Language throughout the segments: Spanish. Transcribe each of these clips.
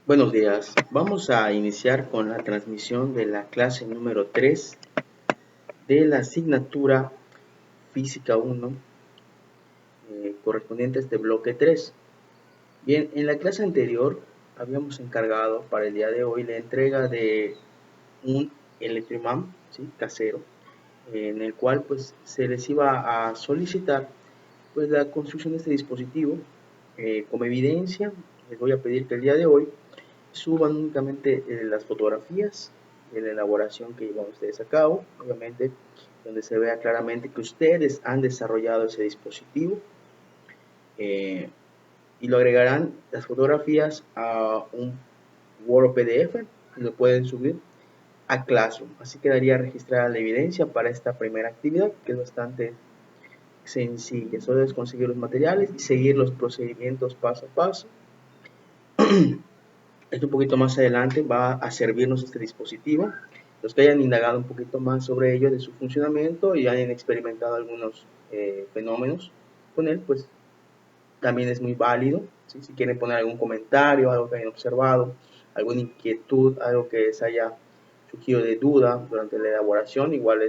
Buenos días. Vamos a iniciar con la transmisión de la clase número 3 de la asignatura Física 1, correspondiente a este bloque 3. Bien, en la clase anterior habíamos encargado para el día de hoy la entrega de un electroimán, ¿sí?, casero, en el cual pues se les iba a solicitar pues la construcción de este dispositivo. Como evidencia, les voy a pedir que el día de hoy suban únicamente las fotografías de la elaboración que llevan ustedes a cabo, obviamente donde se vea claramente que ustedes han desarrollado ese dispositivo, eh, y lo agregarán las fotografías a un Word o PDF y lo pueden subir a Classroom. Así quedaría registrada la evidencia para esta primera actividad, que es bastante sencilla. Solo es conseguir los materiales y seguir los procedimientos paso a paso. Esto un poquito más adelante va a servirnos este dispositivo. Los que hayan indagado un poquito más sobre ello, de su funcionamiento, y hayan experimentado algunos fenómenos con él, pues también es muy válido, ¿sí? Si quieren poner algún comentario, algo que hayan observado, alguna inquietud, algo que les haya surgido de duda durante la elaboración, igual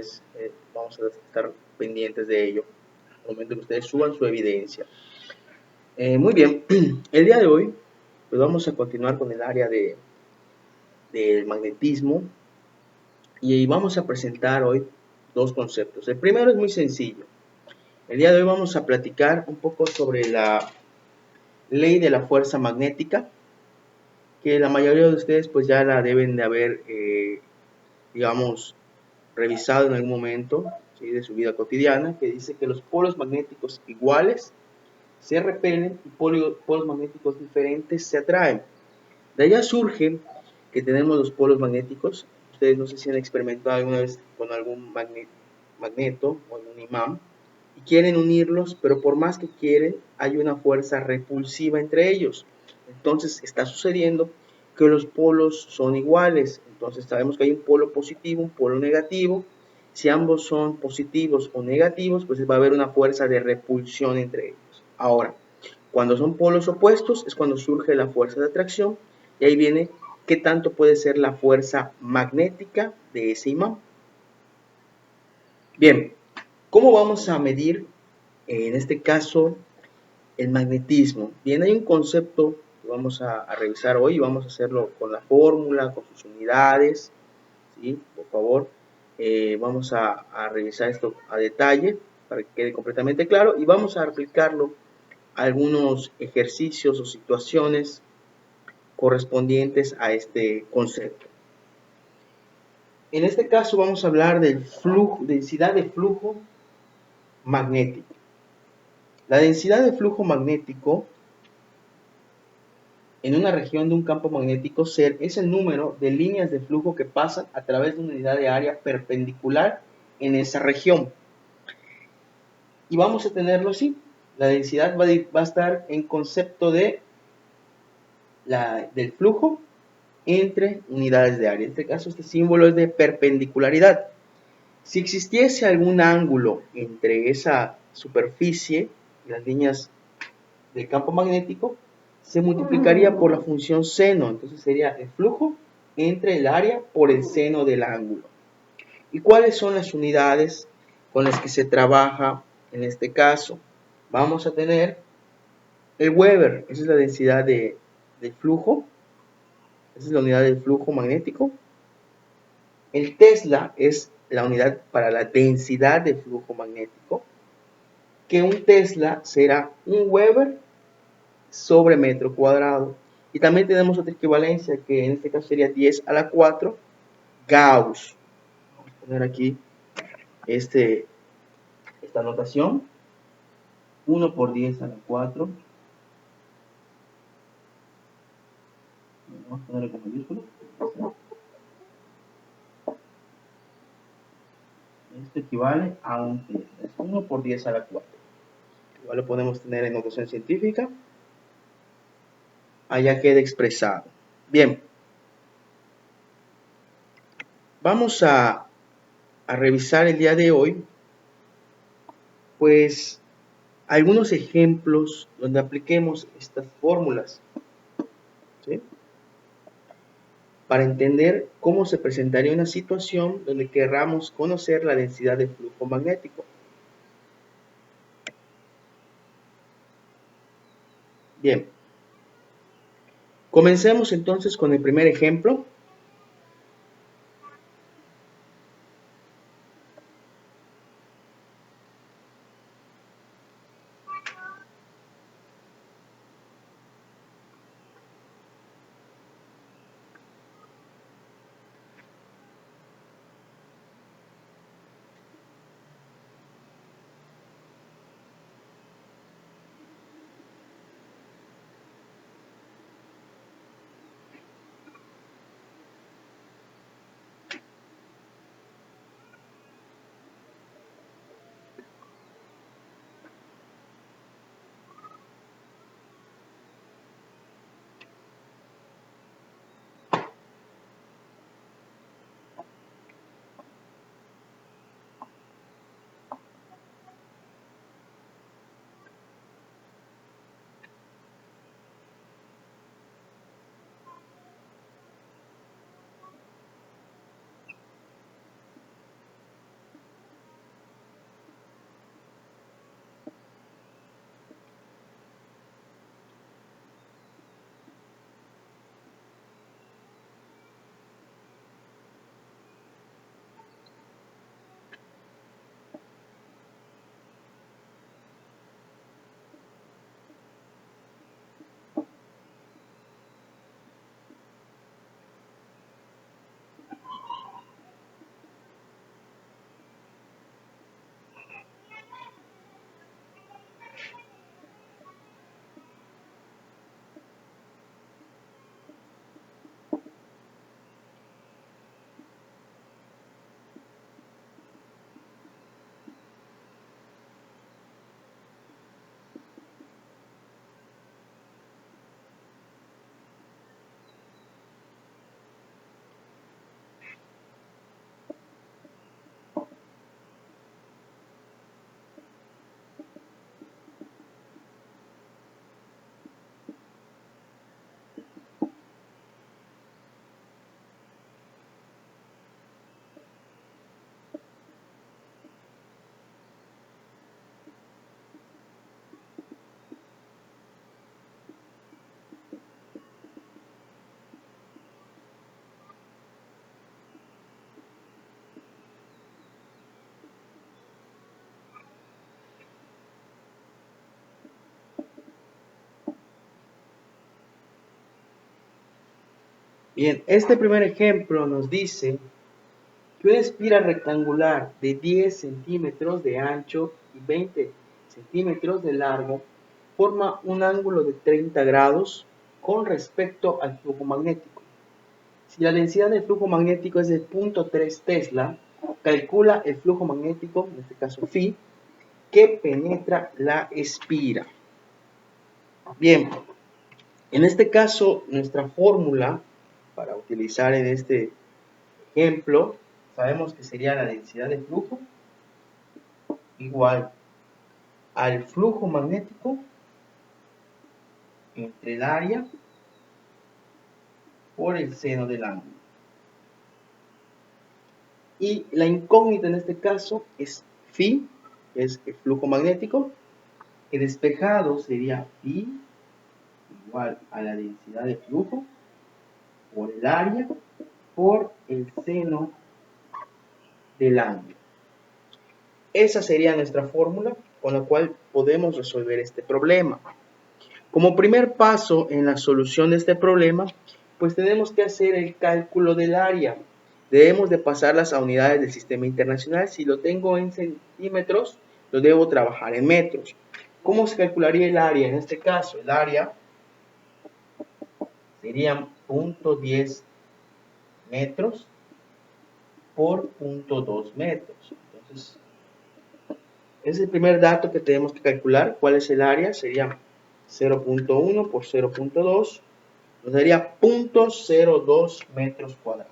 vamos a estar pendientes de ello al momento que ustedes suban su evidencia. Muy bien, el día de hoy pues vamos a continuar con el área del magnetismo, y vamos a presentar hoy dos conceptos. El primero es muy sencillo. El día de hoy vamos a platicar un poco sobre la ley de la fuerza magnética, que la mayoría de ustedes pues ya la deben de haber, digamos, revisado en algún momento, ¿sí?, de su vida cotidiana, que dice que los polos magnéticos iguales se repelen y polos magnéticos diferentes se atraen. De allá surge que tenemos los polos magnéticos. Ustedes no sé si han experimentado alguna vez con algún magneto o un imán y quieren unirlos, pero por más que quieren, hay una fuerza repulsiva entre ellos. Entonces está sucediendo que los polos son iguales. Entonces sabemos que hay un polo positivo, un polo negativo. Si ambos son positivos o negativos, pues va a haber una fuerza de repulsión entre ellos. Ahora, cuando son polos opuestos es cuando surge la fuerza de atracción, y ahí viene qué tanto puede ser la fuerza magnética de ese imán. Bien, ¿cómo vamos a medir en este caso el magnetismo? Bien, hay un concepto que vamos a revisar hoy y vamos a hacerlo con la fórmula, con sus unidades, ¿sí? Por favor, vamos a revisar esto a detalle para que quede completamente claro, y vamos a aplicarlo a algunos ejercicios o situaciones correspondientes a este concepto. En este caso vamos a hablar del flujo, densidad de flujo magnético. La densidad de flujo magnético en una región de un campo magnético es el número de líneas de flujo que pasan a través de una unidad de área perpendicular en esa región. Y vamos a tenerlo así. La densidad va a estar en concepto del flujo entre unidades de área. En este caso, este símbolo es de perpendicularidad. Si existiese algún ángulo entre esa superficie y las líneas del campo magnético, se multiplicaría por la función seno. Entonces sería el flujo entre el área por el seno del ángulo. ¿Y cuáles son las unidades con las que se trabaja en este caso? Vamos a tener el Weber, esa es la densidad de flujo, esa es la unidad del flujo magnético. El Tesla es la unidad para la densidad de flujo magnético, que un Tesla será un Weber sobre metro cuadrado. Y también tenemos otra equivalencia, que en este caso sería 10 a la 4 Gauss. Vamos a poner aquí esta notación. 1 por 10 a la 4. Vamos a ponerlo con mayúsculas. Esto equivale a un Tesla. Es 1 por 10 a la 4. Igual lo podemos tener en notación científica. Allá queda expresado. Bien. Vamos a revisar el día de hoy, pues, algunos ejemplos donde apliquemos estas fórmulas, ¿sí? para entender cómo se presentaría una situación donde querramos conocer la densidad de flujo magnético. Bien, comencemos entonces con el primer ejemplo. Bien, este primer ejemplo nos dice que una espira rectangular de 10 centímetros de ancho y 20 centímetros de largo forma un ángulo de 30 grados con respecto al flujo magnético. Si la densidad del flujo magnético es de 0.3 Tesla, calcula el flujo magnético, en este caso phi, que penetra la espira. Bien, en este caso, nuestra fórmula para utilizar en este ejemplo, sabemos que sería la densidad de flujo igual al flujo magnético entre el área por el seno del ángulo. Y la incógnita en este caso es phi, que es el flujo magnético, que despejado sería phi igual a la densidad de flujo por el área por el seno del ángulo. Esa sería nuestra fórmula con la cual podemos resolver este problema. Como primer paso en la solución de este problema, pues tenemos que hacer el cálculo del área. Debemos de pasarlas a unidades del sistema internacional. Si lo tengo en centímetros, lo debo trabajar en metros. ¿Cómo se calcularía el área? En este caso, el área serían 0.10 metros por 0.2 metros. Entonces, ese es el primer dato que tenemos que calcular. ¿Cuál es el área? Sería 0.1 por 0.2. Nos daría 0.02 metros cuadrados.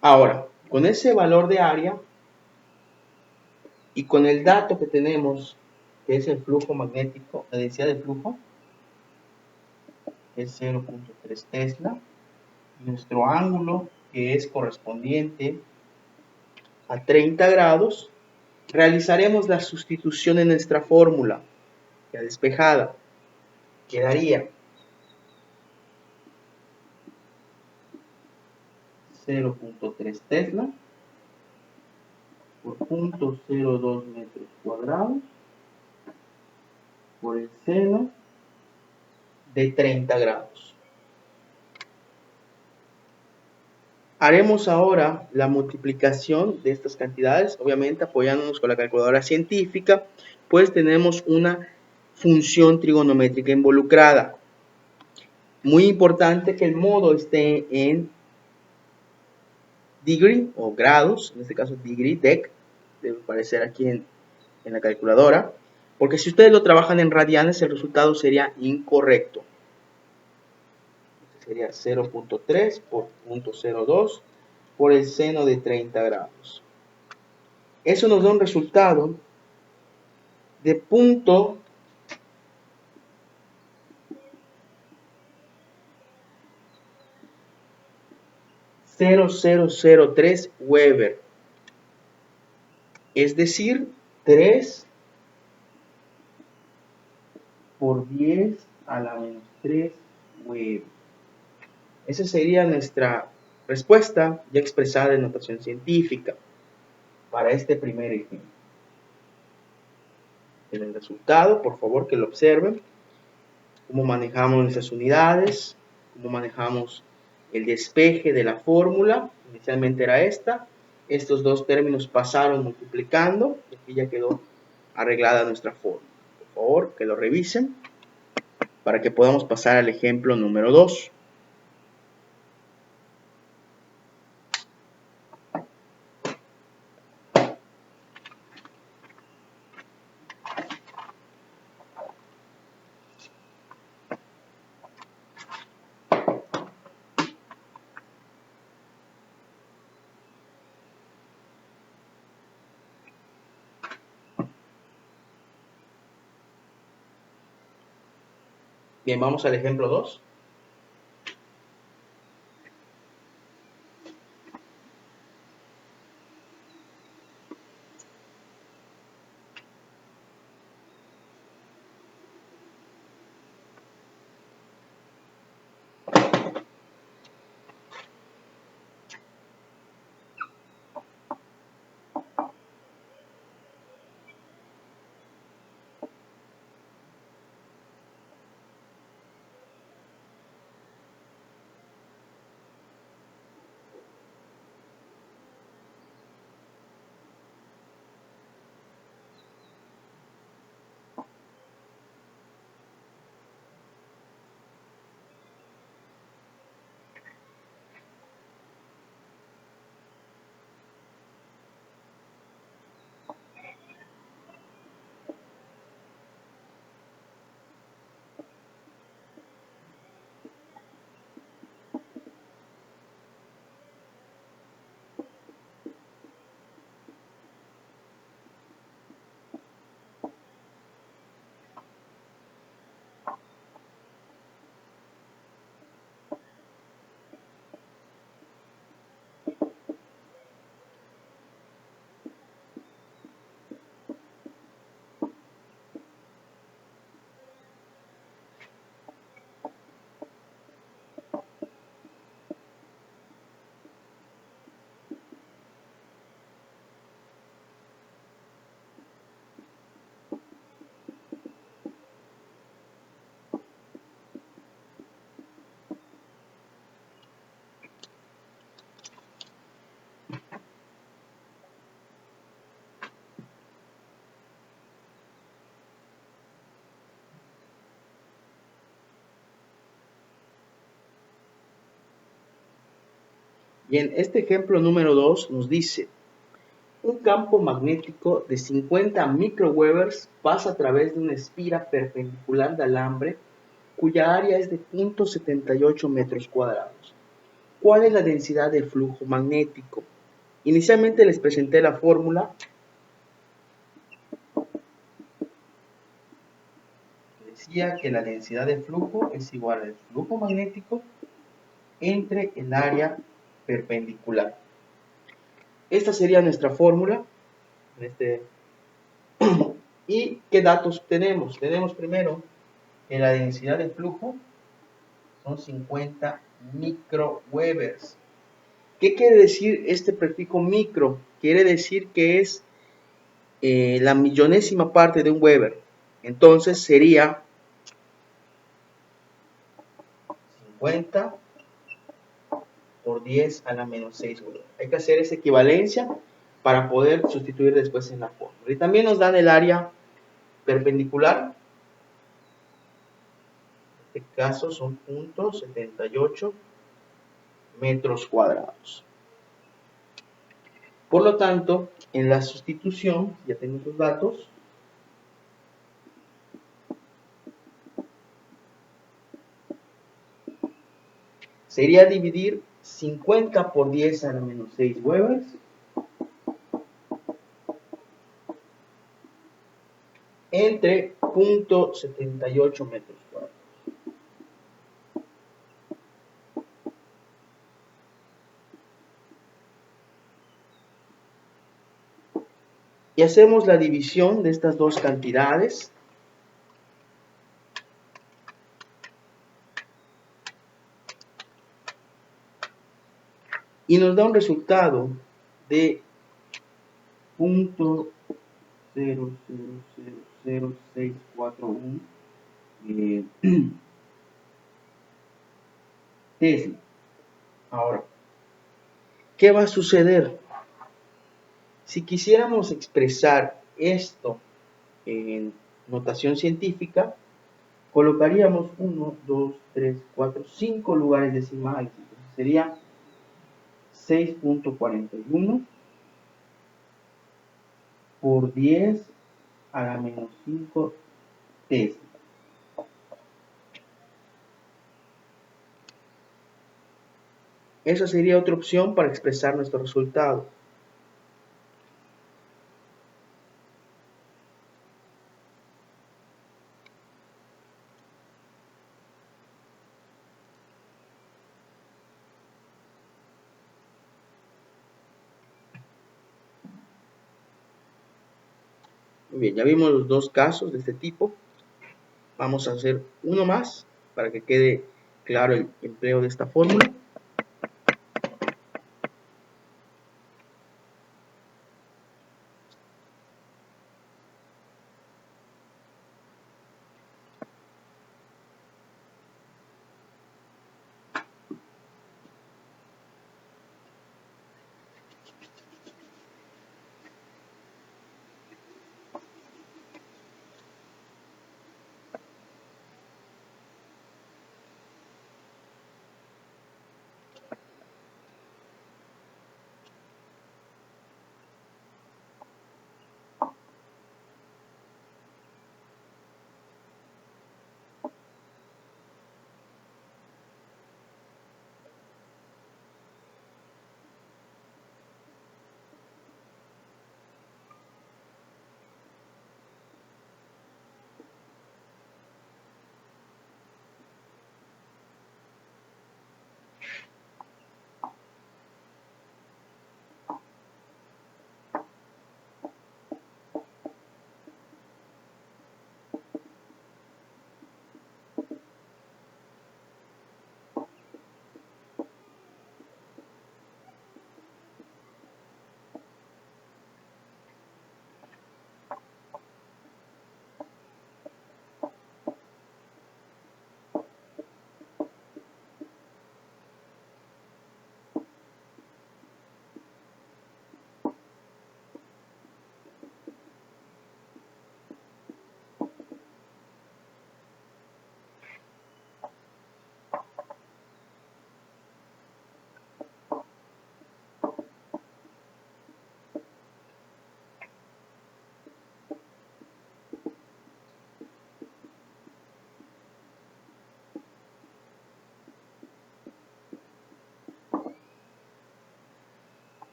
Ahora, con ese valor de área y con el dato que tenemos, que es el flujo magnético, la densidad de flujo, es 0.3 Tesla. Y nuestro ángulo, que es correspondiente a 30 grados, realizaremos la sustitución en nuestra fórmula, ya despejada. Quedaría 0.3 Tesla por 0.02 metros cuadrados por el seno de 30 grados. Haremos ahora la multiplicación de estas cantidades, obviamente apoyándonos con la calculadora científica, pues tenemos una función trigonométrica involucrada. Muy importante que el modo esté en degree o grados, en este caso degree, dec, debe aparecer aquí en la calculadora, porque si ustedes lo trabajan en radianes el resultado sería incorrecto. Sería 0.3 por 0.02 por el seno de 30 grados. Eso nos da un resultado de 0.0003 Weber, es decir, 3 por 10 a la menos 3 Weber. Esa sería nuestra respuesta ya expresada en notación científica para este primer ejemplo. En el resultado, por favor que lo observen, cómo manejamos nuestras unidades, cómo manejamos el despeje de la fórmula. Inicialmente era esta, estos dos términos pasaron multiplicando y aquí ya quedó arreglada nuestra fórmula. Por favor que lo revisen para que podamos pasar al ejemplo número 2. Bien, vamos al ejemplo 2. Bien, este ejemplo número 2 nos dice: un campo magnético de 50 microwevers pasa a través de una espira perpendicular de alambre cuya área es de 0.78 metros cuadrados. ¿Cuál es la densidad de flujo magnético? Inicialmente les presenté la fórmula. decía que la densidad de flujo es igual al flujo magnético entre el área perpendicular. Esta sería nuestra fórmula. ¿Y qué datos tenemos? Tenemos primero que la densidad de flujo son 50 microwebers. ¿Qué quiere decir este prefijo micro? Quiere decir que es la millonésima parte de un Weber. Entonces sería 50 por 10 a la menos 6 Weber. Hay que hacer esa equivalencia para poder sustituir después en la fórmula. Y también nos dan el área perpendicular. En este caso son 0.78 metros cuadrados. Por lo tanto, en la sustitución, ya tengo los datos, sería dividir 50 por 10 a la menos 6 Webers entre 0.78 metros cuadrados. Y hacemos la división de estas dos cantidades. Y nos da un resultado de 0.000641 Tesla. Ahora, ¿qué va a suceder? Si quisiéramos expresar esto en notación científica, colocaríamos 1, 2, 3, 4, 5 lugares decimales. Entonces sería 6.41 por 10 a la menos 5 Tesla. Esa sería otra opción para expresar nuestro resultado. Muy bien, ya vimos los dos casos de este tipo. Vamos a hacer uno más para que quede claro el empleo de esta fórmula.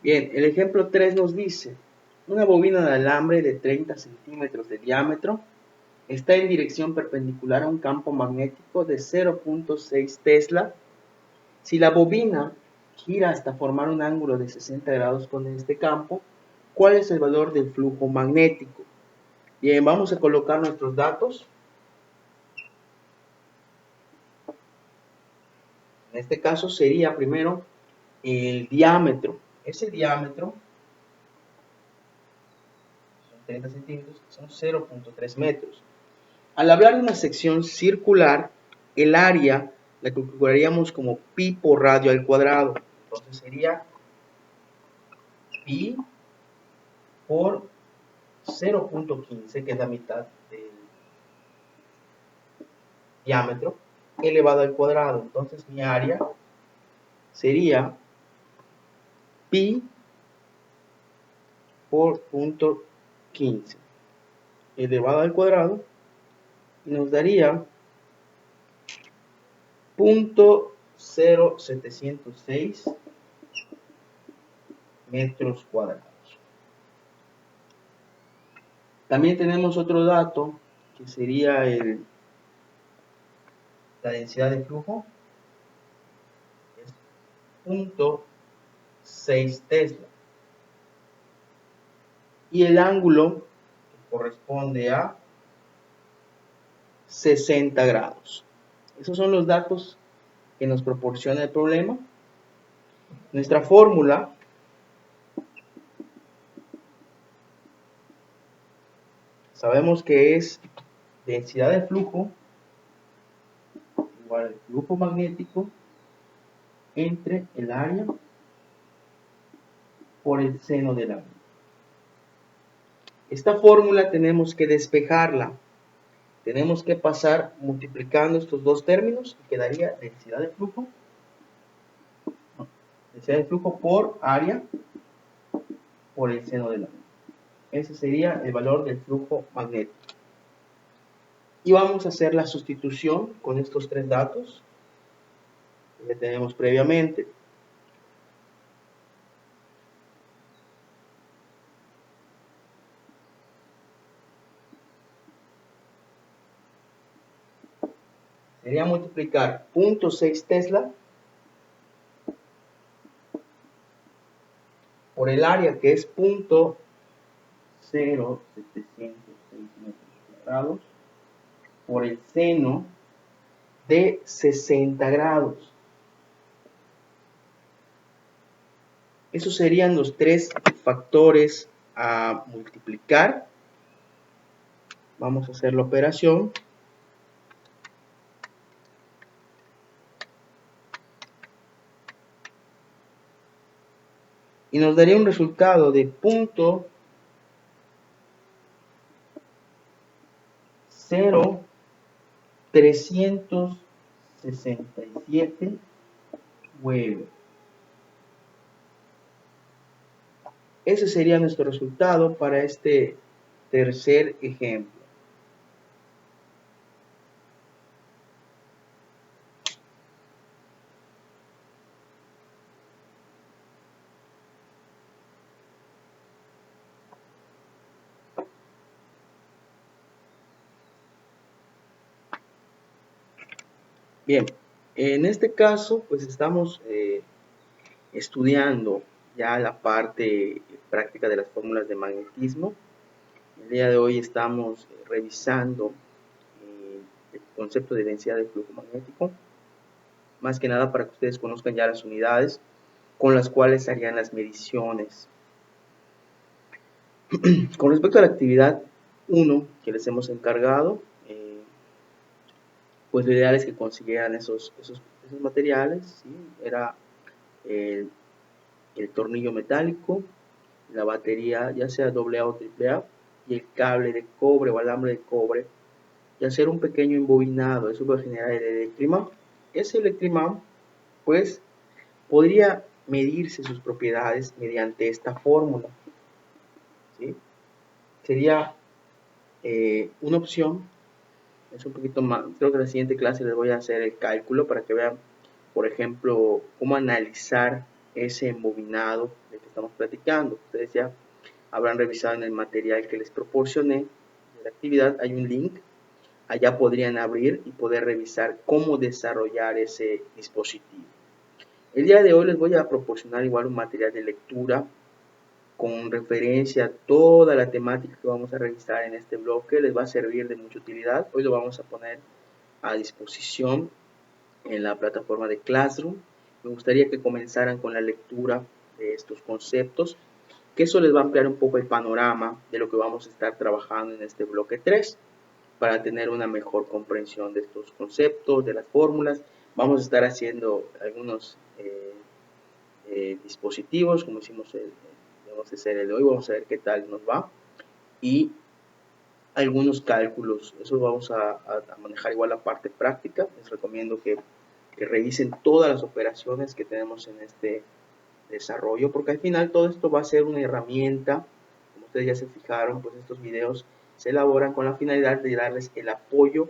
Bien, el ejemplo 3 nos dice, una bobina de alambre de 30 centímetros de diámetro está en dirección perpendicular a un campo magnético de 0.6 Tesla. Si la bobina gira hasta formar un ángulo de 60 grados con este campo, ¿cuál es el valor del flujo magnético? Bien, vamos a colocar nuestros datos. En este caso sería primero el diámetro. Ese diámetro son 30 centímetros, son 0.3 metros. Al hablar de una sección circular, el área la calcularíamos como pi por radio al cuadrado. Entonces sería pi por 0.15, que es la mitad del diámetro, elevado al cuadrado. Entonces mi área sería pi por 0.15 elevado al cuadrado y nos daría 0.0706 metros cuadrados. También tenemos otro dato que sería la densidad de flujo, es 0.6 Tesla. Y el ángulo corresponde a 60 grados. Esos son los datos que nos proporciona el problema. Nuestra fórmula sabemos que es densidad de flujo igual al flujo magnético entre el área por el seno del ángulo. Esta fórmula tenemos que despejarla. Tenemos que pasar multiplicando estos dos términos y quedaría densidad de flujo por área por el seno del ángulo. Ese sería el valor del flujo magnético. Y vamos a hacer la sustitución con estos tres datos que tenemos previamente. Sería multiplicar 0.6 Tesla por el área, que es 0.0706 metros cuadrados, por el seno de 60 grados. Esos serían los tres factores a multiplicar. Vamos a hacer la operación. Y nos daría un resultado de 0.0367 Weber. Ese sería nuestro resultado para este tercer ejemplo. Bien, en este caso pues estamos estudiando ya la parte práctica de las fórmulas de magnetismo. El día de hoy estamos revisando el concepto de densidad de flujo magnético, más que nada para que ustedes conozcan ya las unidades con las cuales harían las mediciones. Con respecto a la actividad 1 que les hemos encargado, pues lo ideal es que consiguieran esos materiales, ¿sí? Era el tornillo metálico, la batería ya sea AA o AAA, y el cable de cobre o alambre de cobre, y hacer un pequeño embobinado. Eso va a generar el electrimán. Ese electrimán pues podría medirse sus propiedades mediante esta fórmula, ¿sí? Sería una opción. Es un poquito más, creo que en la siguiente clase les voy a hacer el cálculo para que vean, por ejemplo, cómo analizar ese embobinado del que estamos platicando. Ustedes ya habrán revisado en el material que les proporcioné de la actividad, hay un link, allá podrían abrir y poder revisar cómo desarrollar ese dispositivo. El día de hoy les voy a proporcionar igual un material de lectura con referencia a toda la temática que vamos a revisar en este bloque, les va a servir de mucha utilidad. Hoy lo vamos a poner a disposición en la plataforma de Classroom. Me gustaría que comenzaran con la lectura de estos conceptos, que eso les va a ampliar un poco el panorama de lo que vamos a estar trabajando en este bloque 3, para tener una mejor comprensión de estos conceptos, de las fórmulas. Vamos a estar haciendo algunos dispositivos, como hicimos vamos a hacer el de hoy, vamos a ver qué tal nos va. Y algunos cálculos, eso vamos a manejar igual la parte práctica. Les recomiendo que revisen todas las operaciones que tenemos en este desarrollo, porque al final todo esto va a ser una herramienta. Como ustedes ya se fijaron, pues estos videos se elaboran con la finalidad de darles el apoyo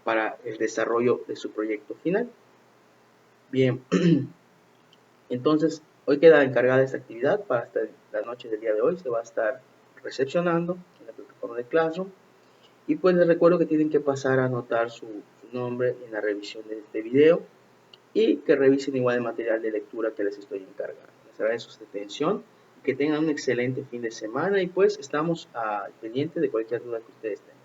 para el desarrollo de su proyecto final. Bien, entonces hoy queda encargada esta actividad para hasta la noche del día de hoy. Se va a estar recepcionando en la plataforma de Classroom. Y pues les recuerdo que tienen que pasar a anotar su nombre en la revisión de este video y que revisen igual el material de lectura que les estoy encargando. Les agradezco su atención y que tengan un excelente fin de semana y pues estamos al pendiente de cualquier duda que ustedes tengan.